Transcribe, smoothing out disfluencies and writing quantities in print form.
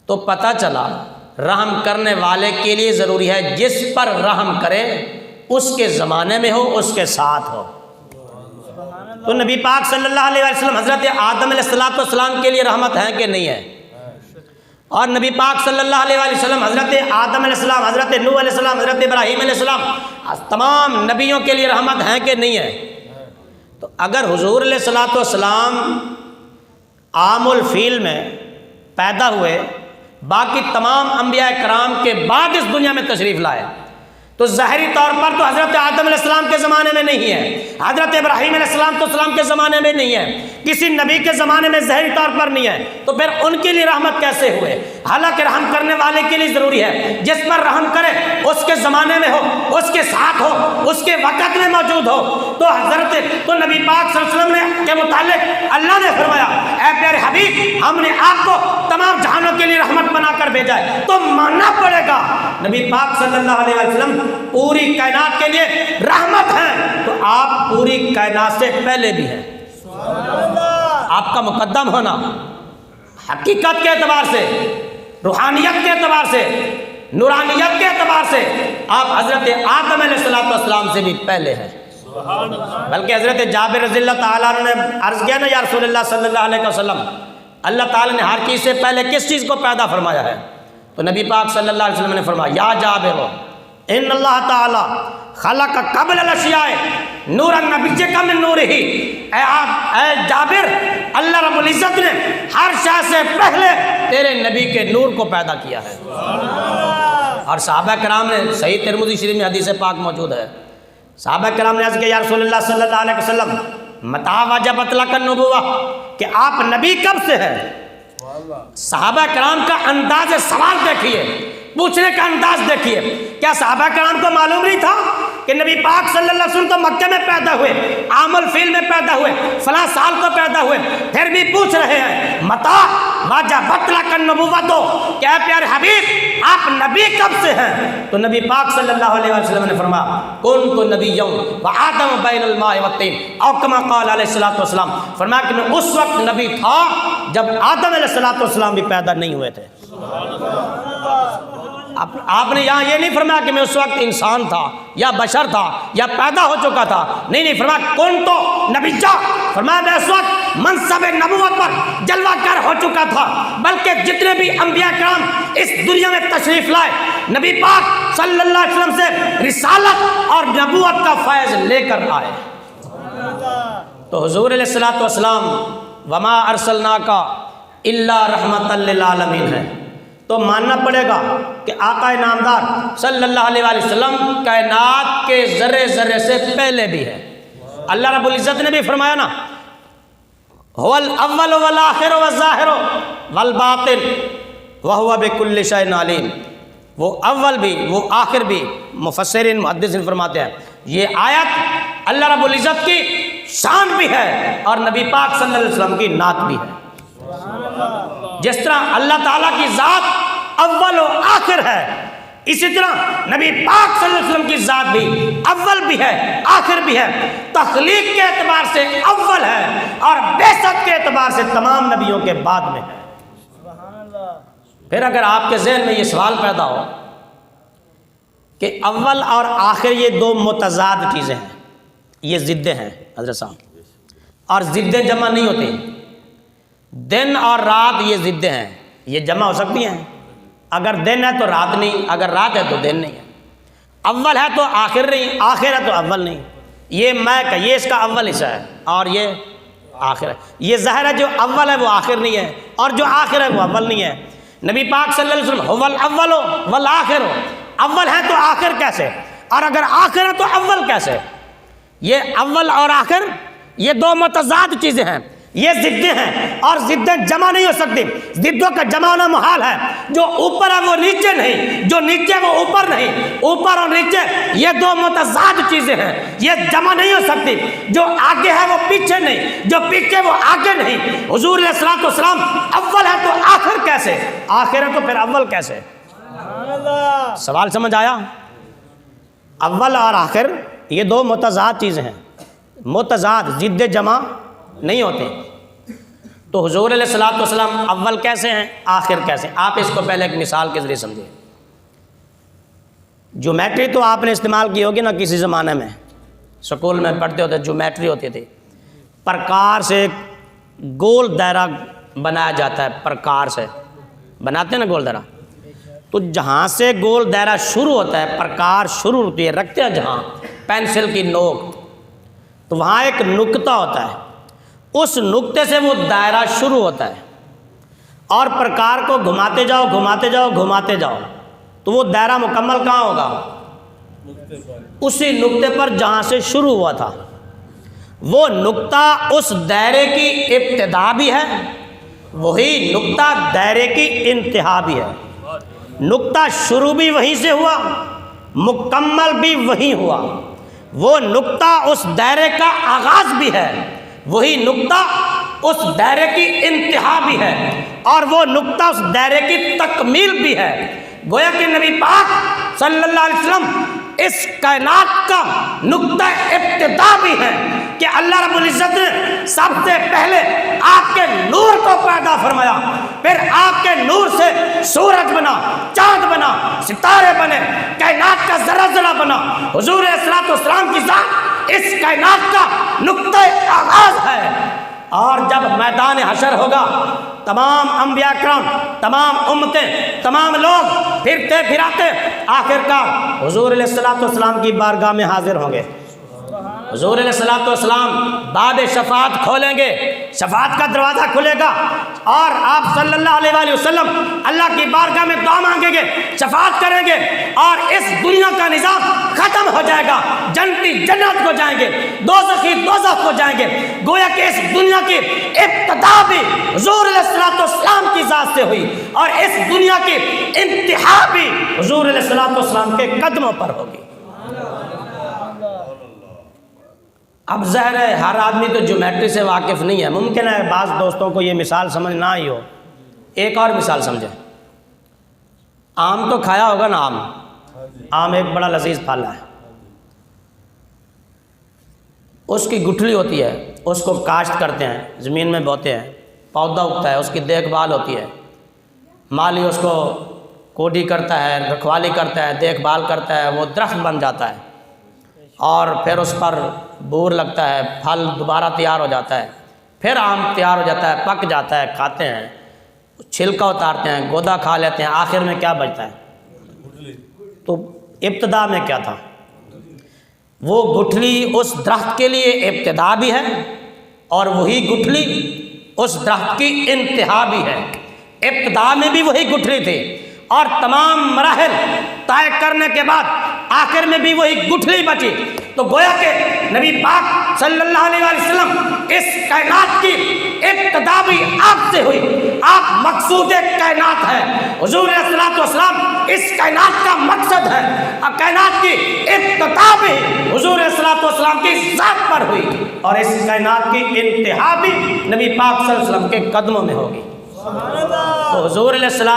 تو پتہ چلا رحم کرنے والے کے لیے ضروری ہے جس پر رحم کرے اس کے زمانے میں ہو، اس کے ساتھ ہو۔ تو نبی پاک صلی اللہ علیہ وسلم حضرت آدم علیہ السلام کے لیے رحمت ہے کہ نہیں ہے؟ اور نبی پاک صلی اللہ علیہ وسلم حضرت آدم علیہ السلام، حضرت نوح علیہ السلام، حضرت ابراہیم علیہ السلام، تمام نبیوں کے لیے رحمت ہے کہ نہیں ہے؟ تو اگر حضور علیہ السلام عام الفیل میں پیدا ہوئے، باقی تمام انبیاء کرام کے بعد اس دنیا میں تشریف لائے، تو ظاہری طور پر تو حضرت آدم علیہ السلام کے زمانے میں نہیں ہے، حضرت ابراہیم علیہ السلام کے زمانے میں نہیں ہے، کسی نبی کے زمانے میں ظاہری طور پر نہیں ہے، تو پھر ان کے لیے رحمت کیسے ہوئے؟ حالانکہ رحم کرنے والے کے لیے ضروری ہے جس پر رحم کرے اس کے زمانے میں ہو، اس کے ساتھ ہو، اس کے وقت میں موجود ہو۔ تو نبی پاک صلی اللہ علیہ وسلم کے متعلق اللہ نے فرمایا، اے پیارے حبیب، ہم نے آپ کو تمام جہانوں کے لیے رحمت بنا کر بھیجا ہے، تو ماننا پڑے گا نبی پاک صلی اللہ علیہ وسلم پوری کائنات کے لیے رحمت ہیں، تو آپ پوری کائنات سے پہلے بھی ہیں۔ آپ کا مقدم ہونا حقیقت کے اعتبار سے، روحانیت کے اعتبار سے، نورانیت کے اعتبار سے آپ حضرت آدم علیہ السلام سے بھی پہلے ہیں۔ بلکہ حضرت جابر رضی اللہ تعالیٰ عنہ نے عرض کیا نا، یا رسول اللہ صلی اللہ علیہ وسلم، اللہ تعالیٰ نے ہر چیز سے پہلے کس چیز کو پیدا فرمایا ہے؟ تو نبی پاک صلی اللہ علیہ وسلم نے فرمایا، یا جابر ان اللہ تعالی خلق قبل الاشیاء نورا نبیک من نورہ، اے جابر، اللہ رب العزت نے ہر شے سے پہلے تیرے نبی کے نور کو پیدا کیا ہے۔ اور صحابہ کرام نے، صحیح ترمذی شریف میں حدیث پاک موجود ہے، صحابہ کرام نے عرض کیا، یا رسول اللہ صلی اللہ علیہ وسلم متى وجبت لک النبوہ، کہ آپ نبی کب سے ہیں؟ صحابہ کرام کا انداز سوال دیکھیے، پوچھنے کا انداز دیکھیے۔ کیا صحابہ کرام کو معلوم نہیں تھا کہ نبی پاک صلی اللہ علیہ وسلم تو مکہ میں پیدا ہوئے، عام الفیل میں پیدا ہوئے، فلاں سال کو پیدا ہوئے، پھر بھی پوچھ رہے ہیں متى وجبت لک النبوۃ، کیا پیارے حبیب آپ نبی کب سے ہیں؟ تو نبی پاک صلی اللہ علیہ وسلم نے فرمایا، کنت نبیا وآدم بین الماء والطین، او کما قال علیہ الصلوۃ والسلام، فرمایا کہ میں اس وقت نبی تھا جب آدم علیہ الصلوۃ والسلام بھی پیدا نہیں ہوئے تھے۔ آپ نے یہاں یہ نہیں فرمایا کہ میں اس وقت انسان تھا یا بشر تھا یا پیدا ہو چکا تھا، نہیں، فرمایا کون تو نبی جا، فرمایا میں اس وقت منصب نبوت پر جلوہ گر ہو چکا تھا۔ بلکہ جتنے بھی انبیاء کرام اس دنیا میں تشریف لائے، نبی پاک صلی اللہ علیہ وسلم سے رسالت اور نبوت کا فیض لے کر آئے۔ تو حضور علیہ الصلوۃ والسلام وما ارسلناک الا رحمۃ للعالمین ہے، تو ماننا پڑے گا کہ آقا نامدار صلی اللہ علیہ وسلم کائنات کے ذرے ذرے سے پہلے بھی ہے۔ اللہ رب العزت نے بھی فرمایا نا، هو الاول والآخر والظاہر والباطن وهو بكل شيء علیم، وہ اول بھی وہ آخر بھی۔ مفسرین محدثین فرماتے ہیں یہ آیت اللہ رب العزت کی شان بھی ہے اور نبی پاک صلی اللہ علیہ وسلم کی نعت بھی ہے۔ جس طرح اللہ تعالیٰ کی ذات اول و آخر ہے، اسی طرح نبی پاک صلی اللہ علیہ وسلم کی ذات بھی اول بھی ہے آخر بھی ہے، تخلیق کے اعتبار سے اول ہے اور بعثت کے اعتبار سے تمام نبیوں کے بعد میں ہے۔ پھر اگر آپ کے ذہن میں یہ سوال پیدا ہو کہ اول اور آخر یہ دو متضاد چیزیں ہیں، یہ ضدیں ہیں حضرت صاحب، اور ضدیں جمع نہیں ہوتی، دن اور رات یہ ضدیں ہیں، یہ جمع ہو سکتی ہیں؟ اگر دن ہے تو رات نہیں، اگر رات ہے تو دن نہیں ہے، اول ہے تو آخر نہیں، آخر ہے تو اول نہیں۔ یہ میں کا یہ اس کا اول حصہ ہے اور یہ آخر ہے۔ یہ ظاہر ہے جو اول ہے وہ آخر نہیں ہے اور جو آخر ہے وہ اول نہیں ہے۔ نبی پاک صلی اللہ علیہ وسلم هو الاول والآخر، اول ہے تو آخر کیسے؟ اور اگر آخر ہے تو اول کیسے؟ یہ اول اور آخر یہ دو متضاد چیزیں ہیں، یہ ضدیں ہیں اور ضدیں جمع نہیں ہو سکتی، ضدوں کا جمع ہونا محال ہے۔ جو اوپر ہے وہ نیچے نہیں، جو نیچے وہ اوپر نہیں، اوپر اور نیچے یہ دو متضاد چیزیں ہیں، یہ جمع نہیں ہو سکتی۔ جو آگے ہے وہ پیچھے نہیں، جو پیچھے وہ آگے نہیں۔ حضور علیہ الصلوۃ والسلام اول ہے تو آخر کیسے؟ آخر ہے تو پھر اول کیسے؟ سوال سمجھ آیا؟ اول اور آخر یہ دو متضاد چیزیں ہیں، متضاد، ضد جمع نہیں ہوتے۔ تو حضور علیہ الصلوۃ والسلام اول کیسے ہیں، آخر کیسے ہیں؟ آپ اس کو پہلے ایک مثال کے ذریعے سمجھیں۔ جیومیٹری تو آپ نے استعمال کی ہوگی نا کسی زمانے میں، سکول میں پڑھتے ہوتے جیومیٹری ہوتی تھی، پرکار سے ایک گول دائرہ بنایا جاتا ہے، پرکار سے بناتے ہیں نا گول دائرہ، تو جہاں سے گول دائرہ شروع ہوتا ہے، پرکار شروع ہوتی ہے، رکھتے ہیں جہاں پینسل کی نوک، تو وہاں ایک نقطہ ہوتا ہے، اس نقطے سے وہ دائرہ شروع ہوتا ہے، اور پرکار کو گھماتے جاؤ گھماتے جاؤ گھماتے جاؤ تو وہ دائرہ مکمل کہاں ہوگا؟ اسی نقطے پر جہاں سے شروع ہوا تھا۔ وہ نقطہ اس دائرے کی ابتدا بھی ہے، وہی نقطہ دائرے کی انتہا بھی ہے۔ نقطہ شروع بھی وہیں سے ہوا، مکمل بھی وہیں ہوا۔ وہ نقطہ اس دائرے کا آغاز بھی ہے، وہی نقطہ اس دائرے کی انتہا بھی ہے، اور وہ نقطہ اس دائرے کی تکمیل بھی ہے۔ گویا کہ نبی پاک صلی اللہ علیہ وسلم اس کائنات کا نقطہ ابتدا بھی ہے کہ اللہ رب العزت نے سب سے پہلے آپ کے نور کو پیدا فرمایا، پھر آپ کے نور سے سورج بنا، چاند بنا، ستارے بنے، کائنات کا ذرہ ذرہ بنا۔ حضور علیہ الصلوۃ والسلام کی ذات اس کائنات کا نقطہ آغاز ہے، اور جب میدان حشر ہوگا تمام انبیاء کرام، تمام امتیں، تمام لوگ پھرتے پھراتے آخرکار حضور علیہ الصلوۃ والسلام کی بارگاہ میں حاضر ہوں گے۔ حضور علیہ الصلوۃ والسلام باب شفاعت کھولیں گے، شفاعت کا دروازہ کھلے گا، اور آپ صلی اللہ علیہ وآلہ وسلم اللہ کی بارگاہ میں دعا مانگیں گے، شفاعت کریں گے، اور اس دنیا کا نظام ختم ہو جائے گا، جنتی جنت کو جائیں گے، دوزخی دوزخ کو جائیں گے۔ گویا کہ اس دنیا کی ابتدا بھی حضور علیہ الصلوۃ والسلام کی ذات سے ہوئی، اور اس دنیا کی انتہا بھی حضور علیہ الصلوۃ والسلام کے قدموں پر ہوگی۔ اب ظاہر ہے ہر آدمی تو جیومیٹری سے واقف نہیں ہے، ممکن ہے بعض دوستوں کو یہ مثال سمجھ نہ آئی ہو۔ ایک اور مثال سمجھیں، آم تو کھایا ہوگا نا، آم ایک بڑا لذیذ پھل ہے، اس کی گٹھلی ہوتی ہے، اس کو کاشت کرتے ہیں، زمین میں بوتے ہیں، پودا اگتا ہے، اس کی دیکھ بھال ہوتی ہے، مالی اس کو کوڈی کرتا ہے، رکھوالی کرتا ہے، دیکھ بھال کرتا ہے، وہ درخت بن جاتا ہے، اور پھر اس پر بور لگتا ہے، پھل دوبارہ تیار ہو جاتا ہے، پھر آم تیار ہو جاتا ہے، پک جاتا ہے، کھاتے ہیں، چھلکا اتارتے ہیں، گودا کھا لیتے ہیں، آخر میں کیا بچتا ہے؟ تو ابتدا میں کیا تھا؟ وہ گٹھلی اس درخت کے لیے ابتدا بھی ہے، اور وہی گٹھلی اس درخت کی انتہا بھی ہے۔ ابتدا میں بھی وہی گٹھلی تھی، اور تمام مراحل طے کرنے کے بعد آخر میں بھی وہی گٹھلی بچی۔ تو گویا کہ نبی پاک صلی اللہ علیہ وآلہ وسلم اس کائنات کی ابتدا بھی آپ سے ہوئی، آپ مقصود کائنات ہے، حضور علیہ الصلوۃ والسلام اس کائنات کا مقصد ہے، اور کائنات کی ابتدا بھی حضور علیہ الصلوۃ والسلام کی ذات پر ہوئی، اور اس کائنات کی انتہا بھی نبی پاک صلی اللہ علیہ وسلم کے قدموں میں ہوگی۔ تو حضور علیہ الصلوۃ